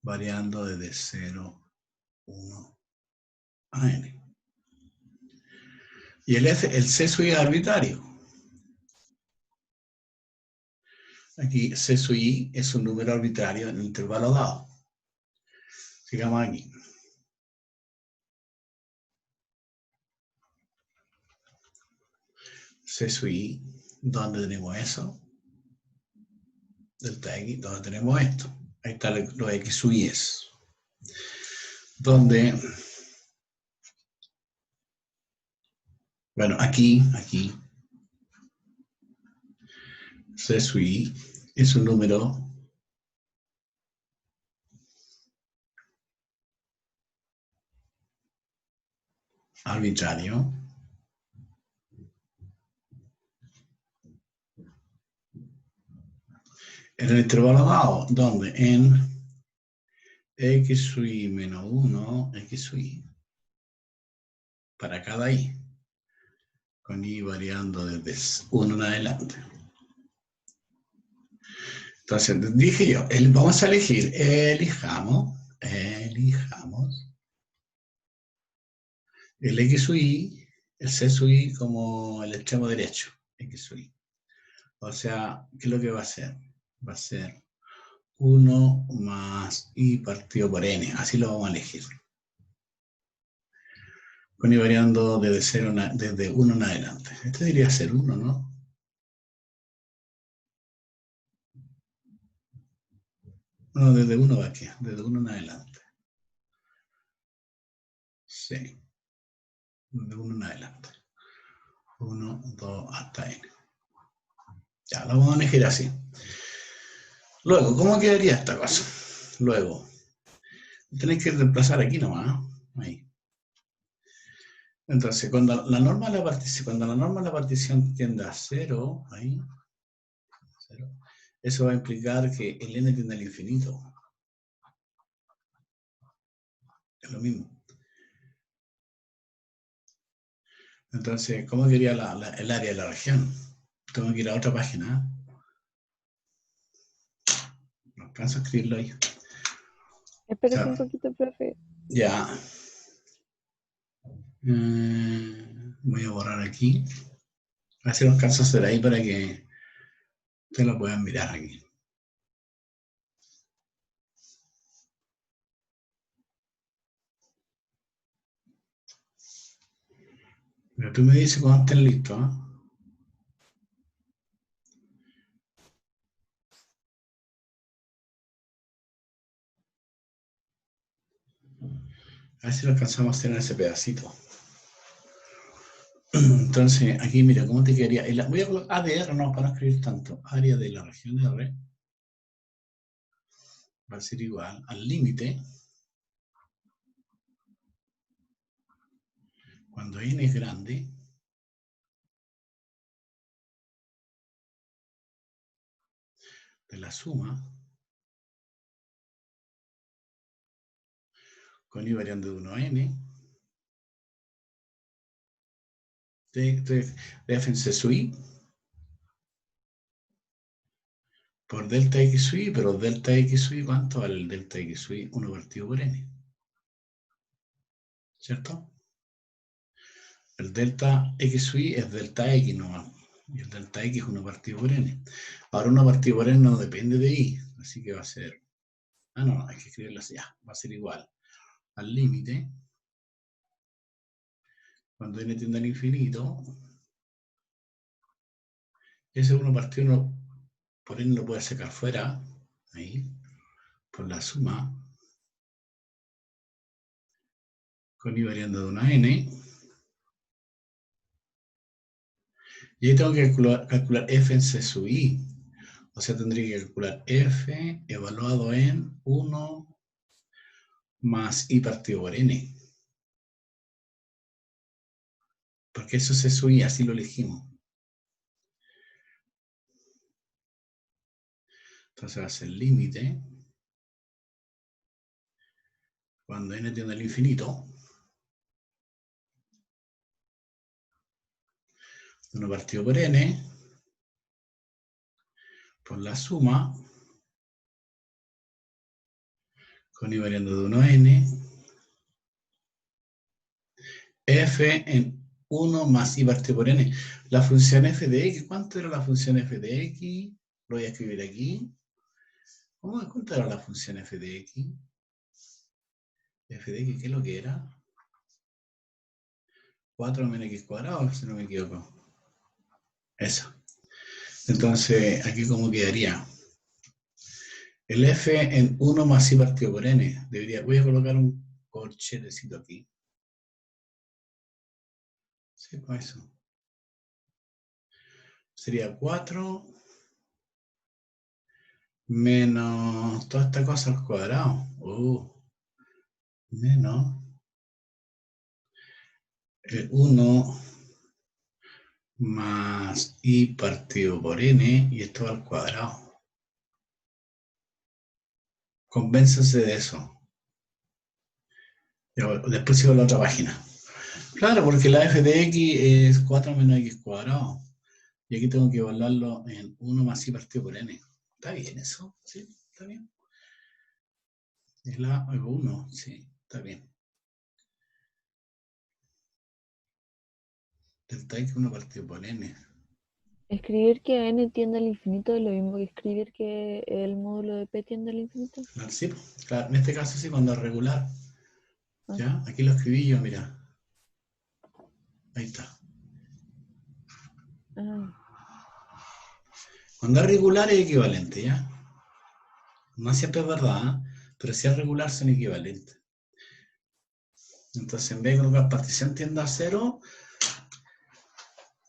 variando desde 0, 1 a n. Y el c sub i es arbitrario. Aquí c sub i es un número arbitrario en el intervalo dado. Sigamos aquí. C sub i, ¿dónde tenemos eso? Delta x, ¿dónde tenemos esto? Ahí está lo x sub i es. Donde, bueno, aquí, C sub i es un número arbitrario. En el intervalo dado, donde en x sub i menos 1, x sub i, para cada i, con i variando desde 1 en adelante. Entonces, dije yo, vamos a elegir, elijamos el x sub i, el c sub i como el extremo derecho, x sub i. O sea, ¿qué es lo que va a hacer? Va a ser 1 más i partido por n, así lo vamos a elegir. Con i variando desde 1 en adelante. Este debería ser 1, ¿no? No, desde 1 va aquí, desde 1 en adelante. Sí. Desde 1 en adelante. 1, 2, hasta n. Ya, lo vamos a elegir así. Luego, ¿cómo quedaría esta cosa? Luego, tenéis que reemplazar aquí nomás, ¿no? Ahí. Entonces, cuando la norma de la partición tiende a 0, ahí, 0, eso va a implicar que el n tiende al infinito. Es lo mismo. Entonces, ¿cómo quedaría el área de la región? Tengo que ir a otra página. No alcanzo a escribirlo ahí. Espérate un poquito, profe. Ya. Voy a borrar aquí. A ver si lo alcanzo a hacer ahí para que ustedes lo puedan mirar aquí. Pero tú me dices cuando estén listos, ¿eh? A ver si lo alcanzamos a hacer en ese pedacito. Entonces, aquí mira, ¿cómo te quedaría? Voy a colocar ADR, no, para no escribir tanto. Área de la región R va a ser igual al límite. Cuando n es grande, de la suma con i variando de 1 a n de f en c sub i por delta x sub i, pero delta x sub i, ¿cuánto vale el delta x sub i? 1 partido por n. ¿Cierto? El delta x sub i es delta x nomás. Y el delta x es 1 partido por n. Ahora 1 partido por n no depende de i, así que va a ser... Ah, no, hay que escribirlo así. Ya, va a ser igual al límite, cuando n tiende al infinito, ese 1 partido 1 por n lo puede sacar fuera, ahí, por la suma, con i variando de 1 a n. Y ahí tengo que calcular f en c sub i. O sea, tendría que calcular f evaluado en 1 más i partido por n. Porque eso es c sub i, así lo elegimos. Entonces va a ser límite, cuando n tiende al infinito, 1 partido por n, por la suma, con i variando de 1 a n, f en 1 más i partido por n. La función f de x, ¿cuánto era la función f de x? Lo voy a escribir aquí. ¿Cuánto era la función f de x? F de x, ¿qué es lo que era? 4 menos x cuadrado, si no me equivoco. Eso. Entonces, aquí cómo quedaría. El f en 1 más i partido por n. Voy a colocar un corchetecito aquí. Sí, con eso. Sería 4 menos toda esta cosa al cuadrado. Menos 1 más I partido por N, y esto va al cuadrado. Convénzanse de eso. Después sigo a la otra página. Claro, porque la f de x es 4 menos x cuadrado. Y aquí tengo que evaluarlo en 1 más I partido por N. ¿Está bien eso? ¿Sí? ¿Está bien? Es la 1, sí, está bien. Delta x 1 partido por N. Escribir que n tiende al infinito es lo mismo que escribir que el módulo de p tiende al infinito. Claro, sí, claro, en este caso sí, cuando es regular. Ah. ¿Ya? Aquí lo escribí yo, mira. Ahí está. Ah, Cuando es regular es equivalente, ¿ya? No siempre es verdad, ¿eh? Pero si es regular son equivalentes. Entonces, en vez de colocar partición tiende a 0,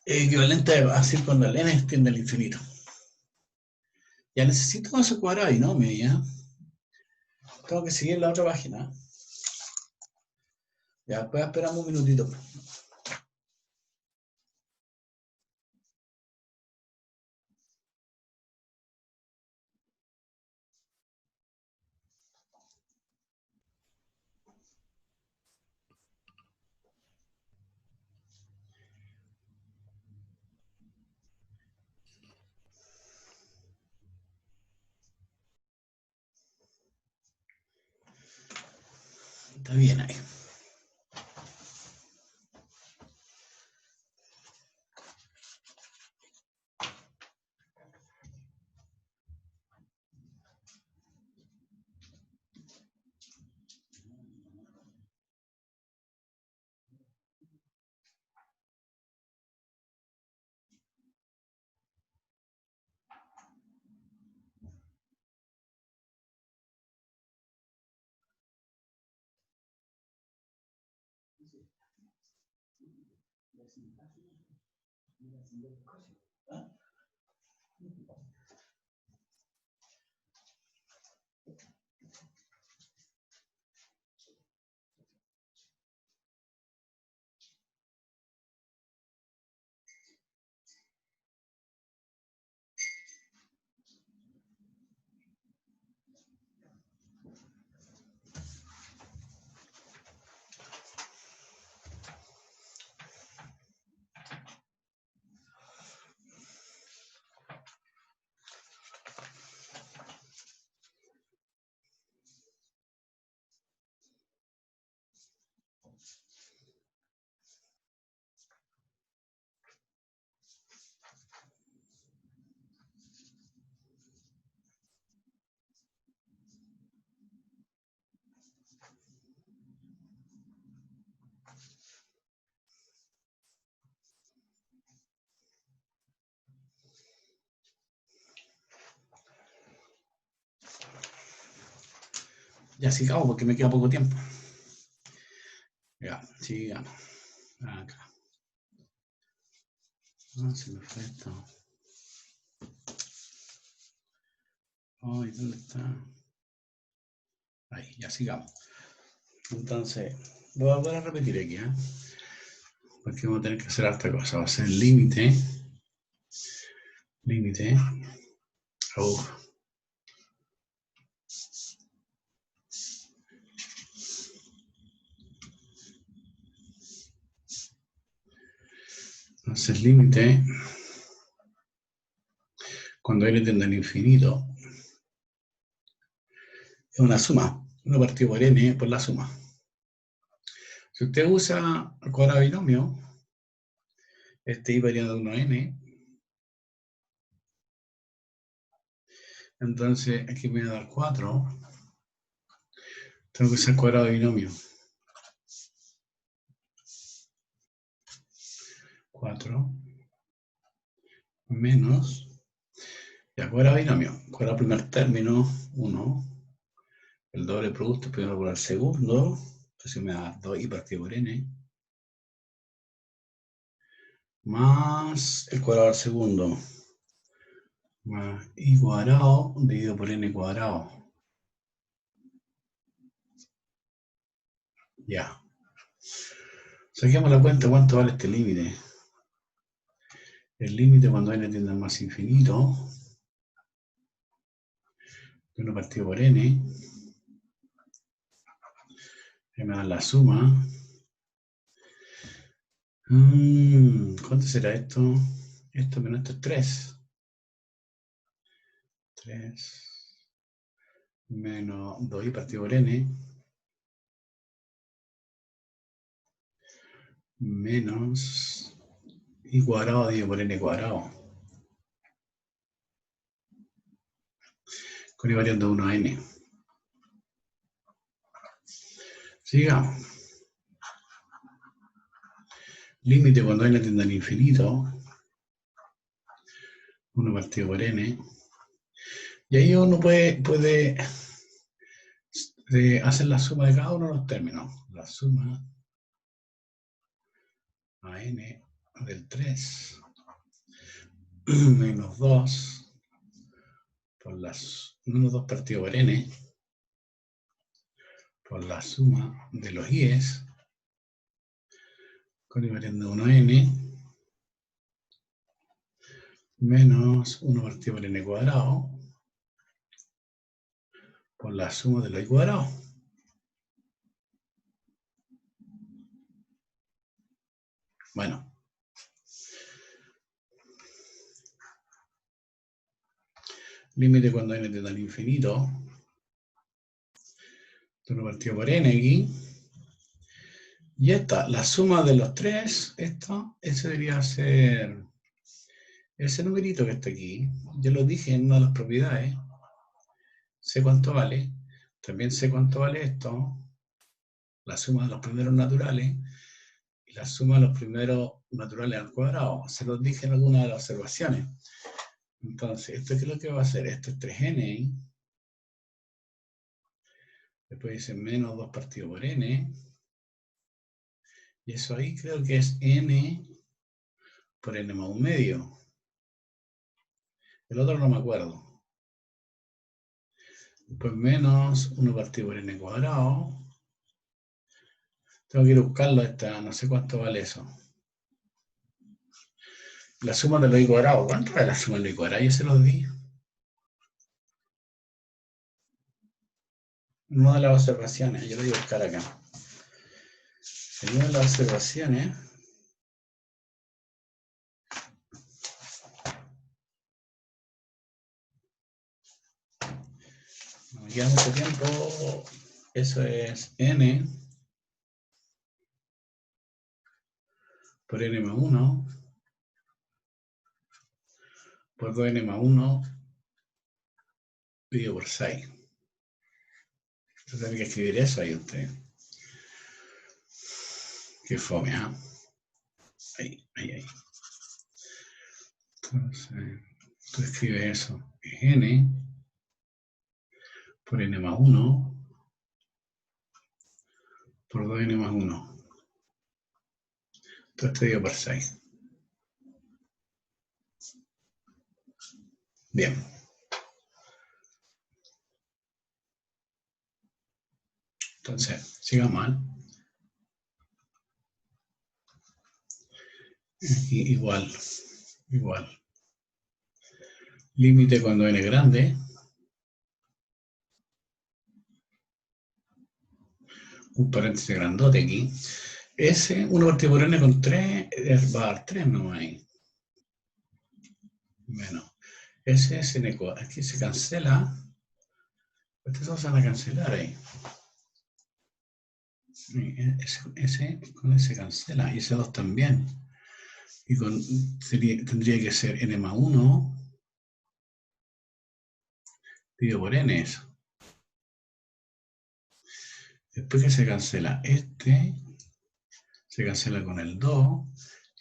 es equivalente a decir cuando el n tiende al infinito. Ya necesito ese cuadrado y no media. Tengo que seguir la otra página. Ya, después esperamos un minutito. Está bien ahí. Ya sigamos porque me queda poco tiempo. Ya, sigamos. Acá. Ah, se me fue esto. Ay, ¿dónde está? Ahí, ya sigamos. Entonces, voy a volver a repetir aquí, ¿eh? Porque vamos a tener que hacer esta cosa. Va a ser límite. Límite. Entonces, límite. Cuando n tiende al infinito. Es una suma. 1 partido por n por la suma. Si usted usa el cuadrado binomio, este i variado de 1 a n, entonces aquí me va a dar 4. Tengo que usar el cuadrado binomio. 4 menos, ya, cuadrado binomio. Cuadrado primer término, 1. El doble producto primero por el segundo. Entonces me da 2i partido por n. Más el cuadrado al segundo. Más i cuadrado dividido por n cuadrado. Ya. Saquemos la cuenta cuánto vale este límite. El límite cuando n tiende al más infinito, de 1 partido por n, me da la suma. ¿Cuánto será esto? Esto menos esto es 3. 3 menos 2i partido por n, menos i cuadrado dividido por n cuadrado. Con i variando 1 a n. Sigamos. Límite cuando n tiende al infinito, 1 partido por n. Y ahí uno puede hacer la suma de cada uno de los términos. La suma a n del 3 menos 2 por las menos 2 partido por n por la suma de los i's con i variando 1 a n menos 1 partido por n cuadrado por la suma de los i cuadrado. Bueno. Límite cuando n tiende al infinito, 1 partido por n aquí. Y esta, la suma de los tres, ese debería ser ese numerito que está aquí. Yo lo dije en una de las propiedades. Sé cuánto vale. También sé cuánto vale esto. La suma de los primeros naturales y la suma de los primeros naturales al cuadrado. Se los dije en alguna de las observaciones. Entonces, ¿esto qué es lo que va a hacer? Esto es 3n. Después dice menos 2 partido por n. Y eso ahí creo que es n por n más 1 medio. El otro no me acuerdo. Después menos 1 partido por n cuadrado. Tengo que ir a buscarlo, no sé cuánto vale eso. La suma de los i cuadrados. ¿Cuánto vale la suma de los i cuadrados? Yo se los di. En una de las observaciones. Yo lo voy a buscar acá. En una de las observaciones. No me queda mucho tiempo. Eso es n por n más 1 por 2n más 1 dividido por 6. Yo tengo que escribir eso ahí usted. Qué fome, ¿ah? Ahí. Entonces, tú escribes eso. Es n por n más 1 por 2n más 1. Todo esto dividido por 6. Bien. Entonces, sigamos, ¿eh? Aquí igual. Límite cuando n es grande. Un paréntesis grandote aquí. S, 1 partido por n con 3, va a dar 3 nomás ahí. Menos. S es n, aquí se cancela. Estos dos se van a cancelar ahí. Ese con ese cancela. Y ese 2 también. Y tendría que ser n más 1 dividido por n eso. Después que se cancela se cancela con el 2.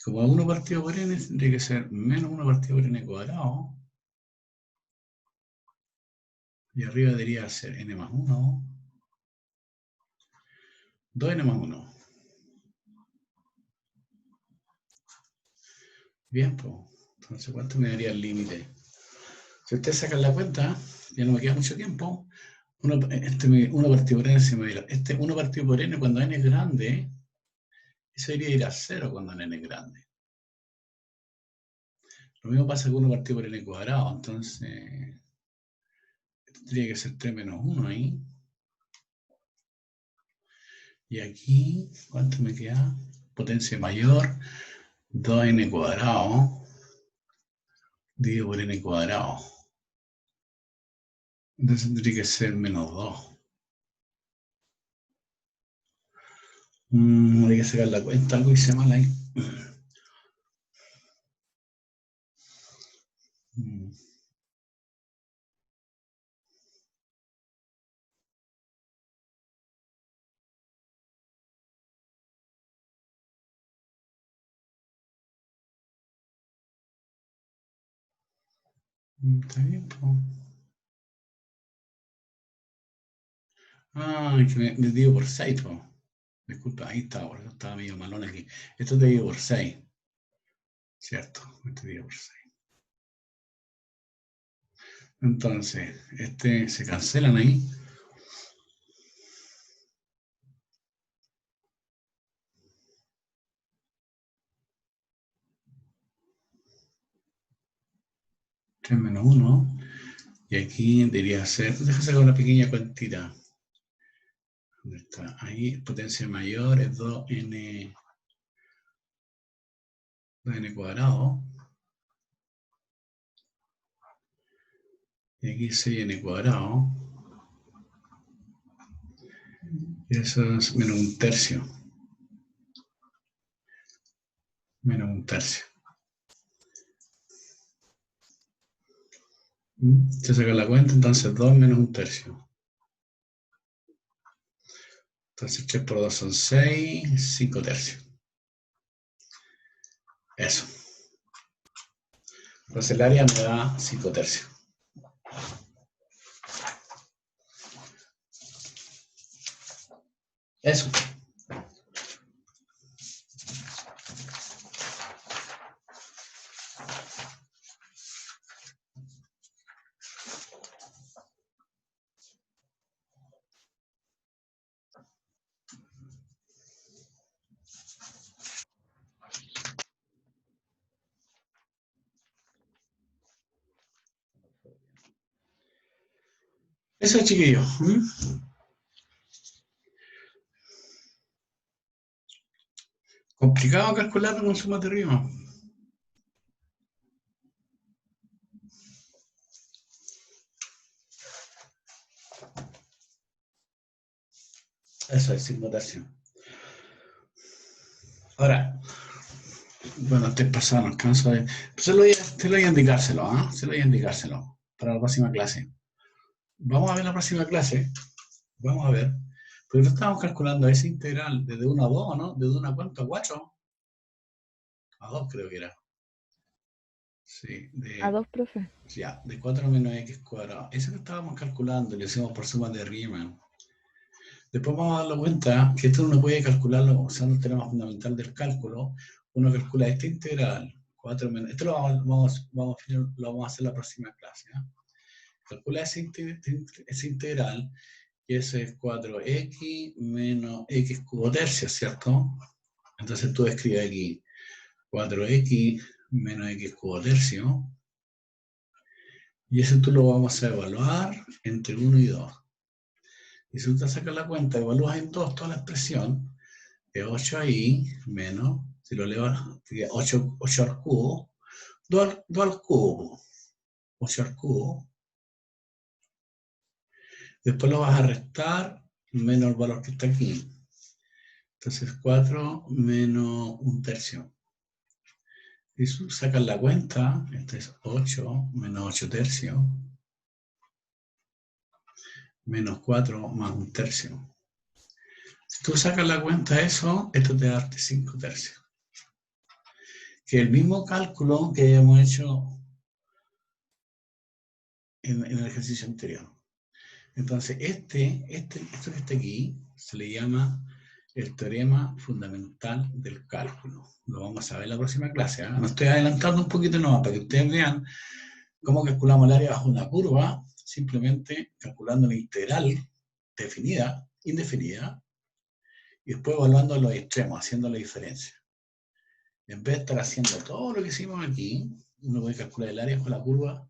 Como 1 partido por n tendría que ser menos 1 partido por n cuadrado. Y arriba debería ser n más 1. 2n más 1. Bien, pues. Entonces, ¿cuánto me daría el límite? Si ustedes sacan la cuenta, ya no me queda mucho tiempo. 1 partido por n se me dio. 1 partido por n cuando n es grande Eso debería ir a 0 cuando n es grande. Lo mismo pasa que uno partió por n cuadrado, entonces esto tendría que ser 3 menos 1 ahí. Y aquí, ¿cuánto me queda? Potencia mayor, 2n cuadrado, dividido por n cuadrado. Entonces tendría que ser menos 2. Hay que sacar la cuenta, algo hice mal ahí. Está bien, pues. Que me divido por 6, pues. Disculpa, ahí estaba, por eso estaba medio malón aquí. Esto te divido por 6. ¿Cierto? Esto te divido por 6. Entonces, se cancelan ahí. Tres menos 1. Y aquí debería ser, deja sacar una pequeña cuentita. ¿Dónde está? Ahí, potencia mayor es 2n cuadrado. Y aquí 6n cuadrado. Y eso es menos un tercio. Menos un tercio. Se saca la cuenta, entonces 2 menos un tercio. Entonces 3 por 2 son 6, 5 tercios. Eso. Entonces el área me da 5 tercios. Eso. Eso, chiquillos. Complicado calcular con sumas de rima. Eso es 5 tercios. Ahora, bueno, este pasado no alcanzo de... Se lo voy a indicárselo, ¿ah? Se lo voy a indicárselo para la próxima clase. Vamos a ver la próxima clase. Vamos a ver. Porque no estamos calculando esa integral desde 1 a 2, ¿no? ¿Desde 1 a cuánto? ¿A 4? A 2 creo que era. Sí, A 2, profe. Ya, de 4 menos x cuadrado. Eso que estábamos calculando, lo hicimos por suma de Riemann. Después vamos a darnos cuenta que esto uno puede calcularlo usando el teorema fundamental del cálculo. Uno calcula esta integral, 4 menos... Esto lo vamos a hacer la próxima clase. ¿eh? Calcula esa integral, y eso es 4x menos x cubo tercio, ¿cierto? Entonces tú escribes aquí 4x menos x cubo tercio. Y eso tú lo vamos a evaluar entre 1 y 2. Y si tú te sacas la cuenta, evalúas en 2 toda la expresión, de 8 ahí, menos, si lo elevas, 8 al cubo, 2 al cubo, 8 al cubo. Después lo vas a restar, menos el valor que está aquí. Entonces 4 menos un tercio. Y si sacas la cuenta, esto es 8 menos 8 tercios, menos 4 más un tercio. Si tú sacas la cuenta de eso, esto te da 5 tercios. Que el mismo cálculo que hemos hecho en el ejercicio anterior. Entonces, esto que está aquí se le llama el teorema fundamental del cálculo. Lo vamos a ver en la próxima clase. ¿eh? Me estoy adelantando un poquito nomás para que ustedes vean cómo calculamos el área bajo una curva, simplemente calculando una integral definida, indefinida, y después evaluando los extremos, haciendo la diferencia. En vez de estar haciendo todo lo que hicimos aquí, uno puede calcular el área con la curva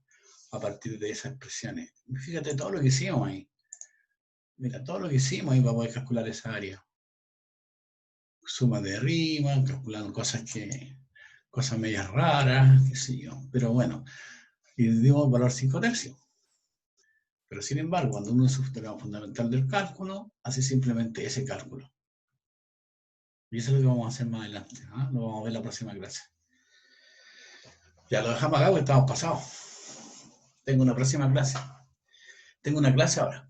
a partir de esas expresiones. Fíjate todo lo que hicimos ahí. Mira, todo lo que hicimos ahí para poder calcular esa área. Suma de rima, calculando cosas medias raras, qué sé yo. Pero bueno, y dimos valor 5 tercios. Pero sin embargo, cuando uno es un teorema fundamental del cálculo, hace simplemente ese cálculo. Y eso es lo que vamos a hacer más adelante. ¿Ah? Lo vamos a ver en la próxima clase. Ya lo dejamos acá porque estamos pasados. Tengo una próxima clase. Tengo una clase ahora.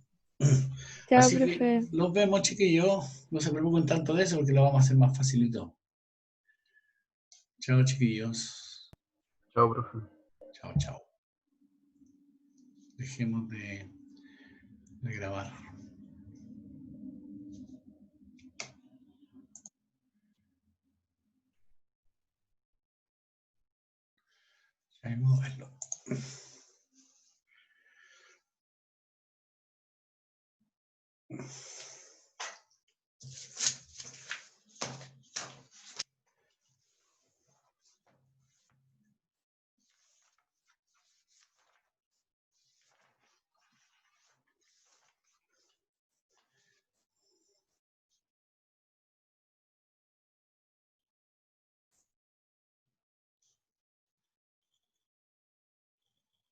Chao, Así profe. que los vemos, chiquillos. No se preocupen tanto de eso porque lo vamos a hacer más facilito. Chao, chiquillos. Chao, profe. Chao, chao. Dejemos de grabar. Vamos a verlo.